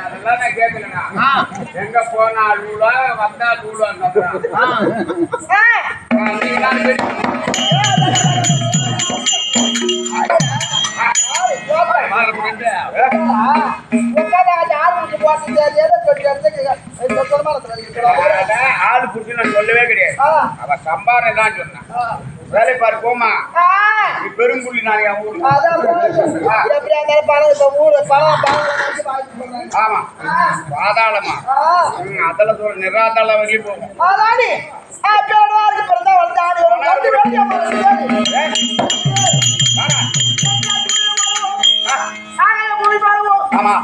அதெல்லாம் நான் கேட்கலண்ணா. எங்க போனா அழுவா வந்தா அழுவாங்க. ஆளு புடிச்சு நான் சொல்லவே கிடையாது. அவ சம்பாரம் தான் சொன்னான். வேலை பாரு போமா, நீ பெருங்குள்ளி நான் என் ஊரு. ஆமா பாதாளமா அதெல்லாம் சொல்ற நிராதாளம் வெளியே போகும். ஆமா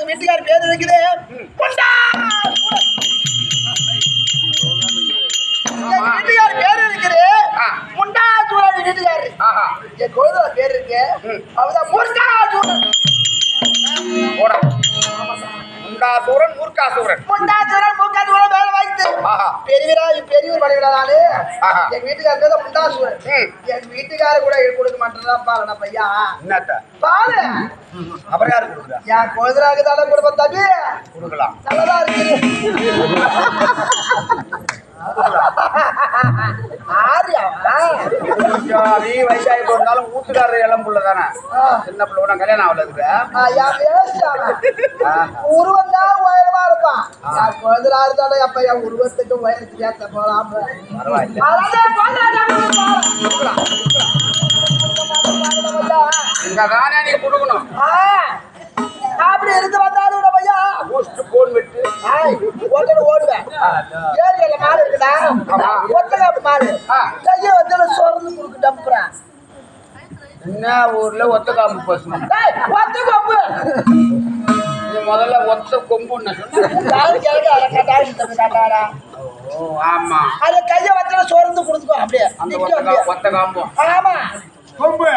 வீட்டுக்கார பேர் இருக்குது. வீட்டுக்கார பேர் இருக்குது முண்டா சூழல். வீட்டுக்காரு என் கோயில பேர் இருக்கு. அவதான் முண்டாசூரன். முண்டாசூரன் மூர்க்காசூரன். முண்டாசூரன் மூர்க்காசூரன் வேலை வாய்த்து பெரியவர் படைவிடாதாலு எங்க வீட்டுக்காரு பேர் முண்டாசூரன். எங்க வீட்டுக்காரு கூட கொடுக்க மாட்டேன்ப்பா பையா. என்னத்த பாரு அப்புறம் யாரு கொடுக்குறா? என் கோயிலாக தானே கொடுப்போம் தம்பி. கொடுக்கலாம் நல்லதா இருக்கு. வயசாகி போனாலும் வீட்டுக்காரர் இளம் புள்ள தானே. சின்ன பிள்ளை கல்யாணம் ஆகல இருக்கு. உருவம் தான் உயரமா இருப்பான். குழந்தையா இருந்தாலும் அப்ப என் உருவத்துக்கு உயரத்துக்கு ஏத்த போலாம். இங்கதானே நீ கொடுக்கணும். அப்படி இருந்து வந்தாலும் பையா போன் விட்டு ஓடுவேன். ஏரியில மாடு இருக்குதா ஒத்தகாப்பு மாடு கையை வந்து சொரந்து கொடுக்கு டம்புறேன். என்ன ஊர்ல ஒத்த காம்பு பசு ஒத்த கொம்பு. நீ முதல்ல ஒத்த கொம்புன்னு சொன்னாரா? ஆமா அது கையை வந்து சொரந்து கொடுத்துக்கோ. அப்படியே ஒத்த காம்பு. ஆமா கொம்பு